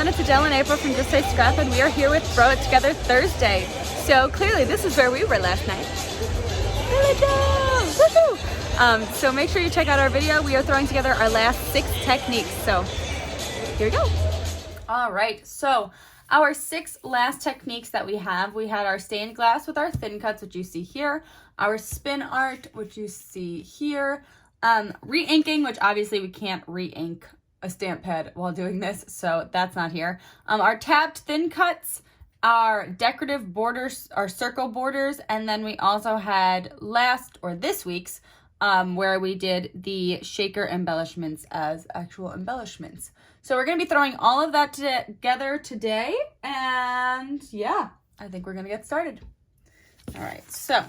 everyone, it's Adele and April from JSS Scrap, and we are here with Throw It Together Thursday. So clearly this is where we were last night. So make sure you check out our video. We are throwing together our last 6 techniques. So here we go. All right, so our 6 last techniques that we had our stained glass with our thin cuts, which you see here, our spin art, which you see here, re-inking, which obviously we can't re-ink a stamp pad while doing this, so that's not here. Our tabbed thin cuts, our decorative borders, our circle borders, and then we also had this week's where we did the shaker embellishments as actual embellishments. So we're going to be throwing all of that together today, and yeah, I think we're going to get started. All right, so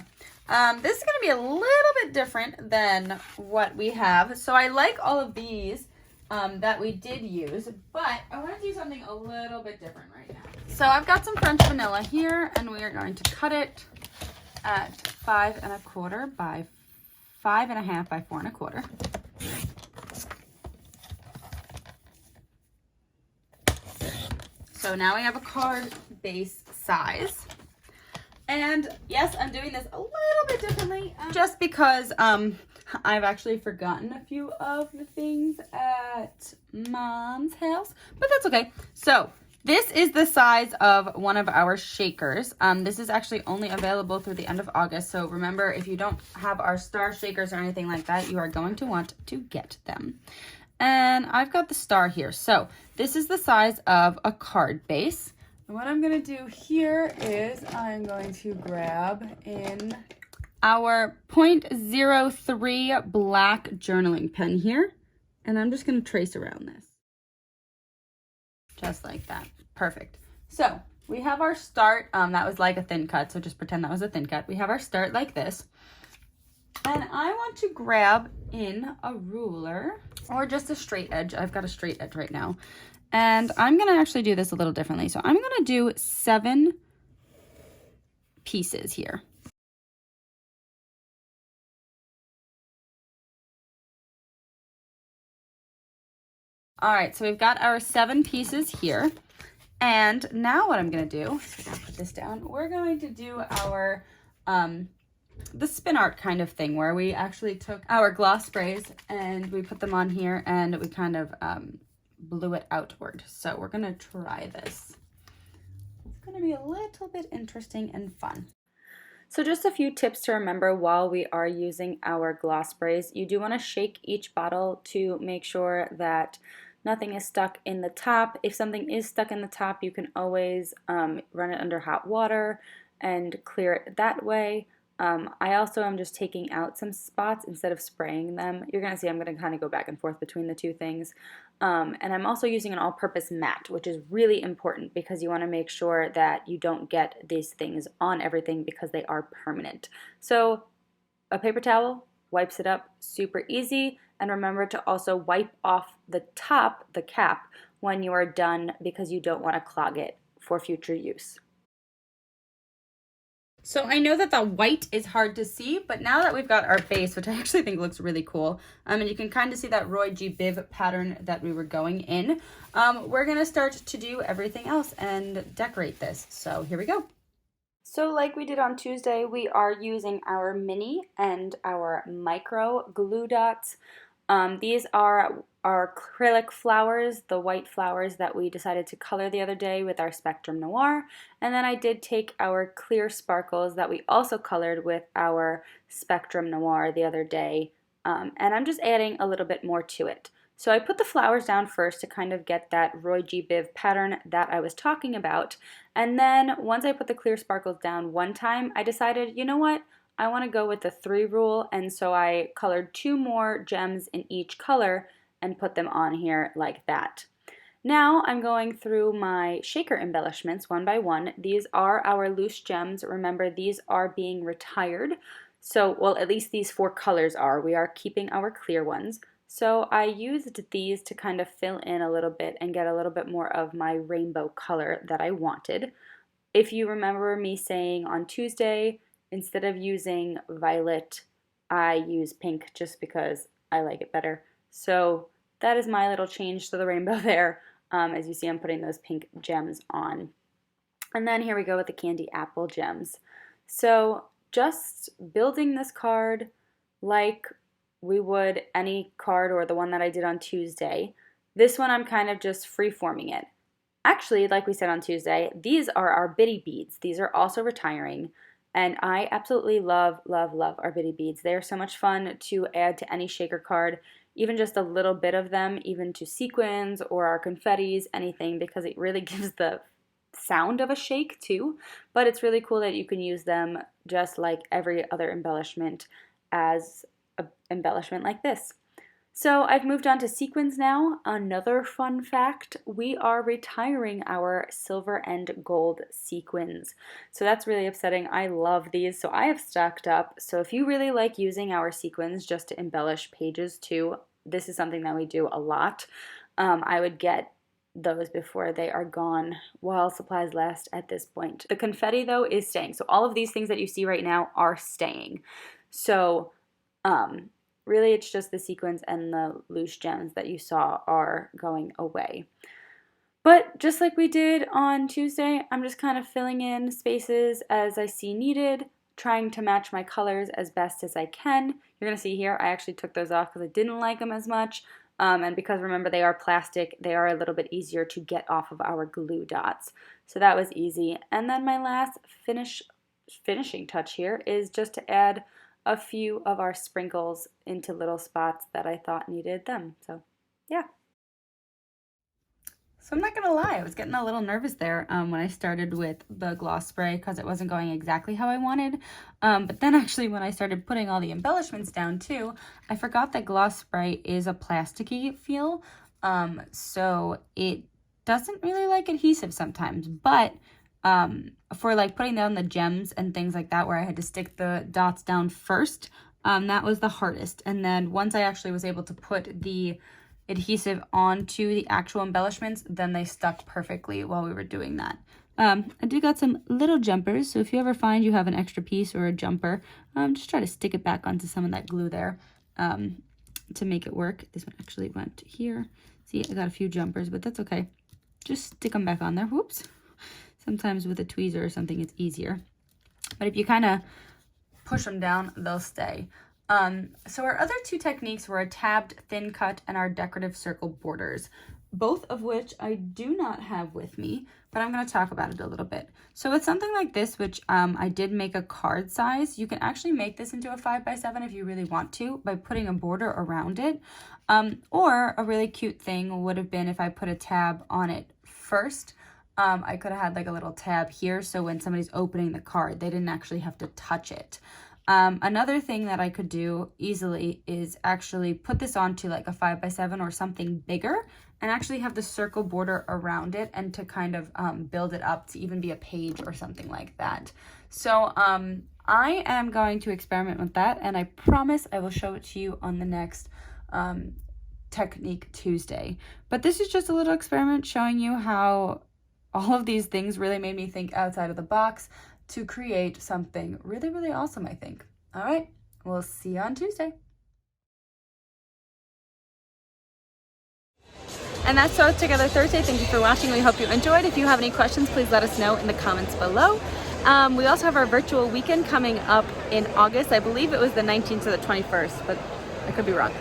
this is going to be a little bit different than what we have. So I like all of these that we did use, but I want to do something a little bit different right now. So I've got some French vanilla here, and we are going to cut it at 5 1/4 by 5 1/2 by 4 1/4. So now we have a card base size. And yes, I'm doing this a little bit differently just because I've actually forgotten a few of the things at Mom's house, but that's okay. So this is the size of one of our shakers. This is actually only available through the end of August. So remember, if you don't have our star shakers or anything like that, you are going to want to get them. And I've got the star here. So this is the size of a card base. And what I'm going to do here is I'm going to grab in our 0.03 black journaling pen here, and I'm just going to trace around this. Just like that. Perfect. So we have our start. That was like a thin cut, so just pretend that was a thin cut. We have our start like this. And I want to grab in a ruler or just a straight edge. I've got a straight edge right now. And I'm going to actually do this a little differently. So I'm going to do 7 pieces here. All right, so we've got our 7 pieces here. And now what I'm going to do, so I'm going to put this down, we're going to do our the spin art kind of thing where we actually took our gloss sprays and we put them on here and we kind of blew it outward. So we're going to try this. It's going to be a little bit interesting and fun. So just a few tips to remember while we are using our gloss sprays. You do want to shake each bottle to make sure that nothing is stuck in the top. If something is stuck in the top, you can always run it under hot water and clear it that way. I also am just taking out some spots instead of spraying them. You're going to see I'm going to kind of go back and forth between the two things. And I'm also using an all-purpose mat, which is really important because you want to make sure that you don't get these things on everything because they are permanent. So a paper towel wipes it up super easy. And remember to also wipe off the top, the cap, when you are done because you don't want to clog it for future use. So I know that the white is hard to see, but now that we've got our base, which I actually think looks really cool, and you can kind of see that Roy G. Biv pattern that we were going in, we're going to start to do everything else and decorate this. So here we go. So like we did on Tuesday, we are using our mini and our micro glue dots. These are our acrylic flowers, the white flowers that we decided to color the other day with our Spectrum Noir. And then I did take our clear sparkles that we also colored with our Spectrum Noir the other day. And I'm just adding a little bit more to it. So I put the flowers down first to kind of get that Roy G. Biv pattern that I was talking about. And then once I put the clear sparkles down one time, I decided, you know what? I want to go with the 3 rule, and so I colored 2 more gems in each color and put them on here like that. Now I'm going through my shaker embellishments one by one. These are our loose gems. Remember, these are being retired. So, well, at least these 4 colors are. We are keeping our clear ones. So I used these to kind of fill in a little bit and get a little bit more of my rainbow color that I wanted. If you remember me saying on Tuesday, instead of using violet, I use pink just because I like it better. So that is my little change to the rainbow there. As you see, I'm putting those pink gems on. And then here we go with the candy apple gems. So just building this card like we would any card or the one that I did on Tuesday. This one I'm kind of just free-forming it. Actually, like we said on Tuesday, these are our bitty beads. These are also retiring, and I absolutely love, love, love our bitty beads. They are so much fun to add to any shaker card, even just a little bit of them, even to sequins or our confettis, anything, because it really gives the sound of a shake too. But it's really cool that you can use them just like every other embellishment as an embellishment like this. So I've moved on to sequins now. Another fun fact, we are retiring our silver and gold sequins. So that's really upsetting. I love these, so I have stocked up. So if you really like using our sequins just to embellish pages too, this is something that we do a lot. I would get those before they are gone while supplies last at this point. The confetti though is staying. So all of these things that you see right now are staying. So really, it's just the sequins and the loose gems that you saw are going away. But just like we did on Tuesday, I'm just kind of filling in spaces as I see needed, trying to match my colors as best as I can. You're going to see here, I actually took those off because I didn't like them as much. And because remember, they are plastic, they are a little bit easier to get off of our glue dots. So that was easy. And then my last finishing touch here is just to add a few of our sprinkles into little spots that I thought needed them. So yeah. So I'm not gonna lie, I was getting a little nervous there when I started with the gloss spray because it wasn't going exactly how I wanted. But then actually when I started putting all the embellishments down too, I forgot that gloss spray is a plasticky feel. So it doesn't really like adhesive sometimes, but for like putting down the gems and things like that where I had to stick the dots down first, that was the hardest. And then once I actually was able to put the adhesive onto the actual embellishments, then they stuck perfectly while we were doing that. I do got some little jumpers, so if you ever find you have an extra piece or a jumper, just try to stick it back onto some of that glue there to make it work. This one actually went here. See, I got a few jumpers, but that's okay. Just stick them back on there. Whoops. Sometimes with a tweezer or something, it's easier. But if you kind of push them down, they'll stay. So our other two techniques were a tabbed thin cut and our decorative circle borders, both of which I do not have with me, but I'm going to talk about it a little bit. So with something like this, which I did make a card size, you can actually make this into a 5x7 if you really want to by putting a border around it. Or a really cute thing would have been if I put a tab on it first. I could have had like a little tab here, so when somebody's opening the card, they didn't actually have to touch it. Another thing that I could do easily is actually put this onto like a 5x7 or something bigger and actually have the circle border around it and to kind of build it up to even be a page or something like that. So I am going to experiment with that, and I promise I will show it to you on the next Technique Tuesday. But this is just a little experiment showing you how all of these things really made me think outside of the box to create something really, really awesome, I think. All right, we'll see you on Tuesday. And that's Sew It Together Thursday. Thank you for watching. We hope you enjoyed. If you have any questions, please let us know in the comments below. We also have our virtual weekend coming up in August. I believe it was the 19th or the 21st, but I could be wrong.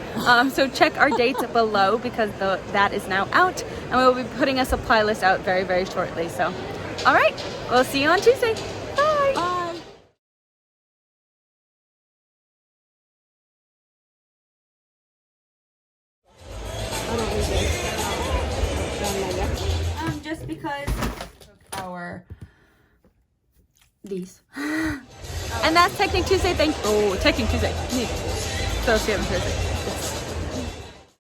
So check our dates below because that is now out, and we will be putting a supply list out very, very shortly. So, all right, we'll see you on Tuesday. Bye. Bye. Just because these. And that's Technique Tuesday. Technique Tuesday. So see you on Thursday.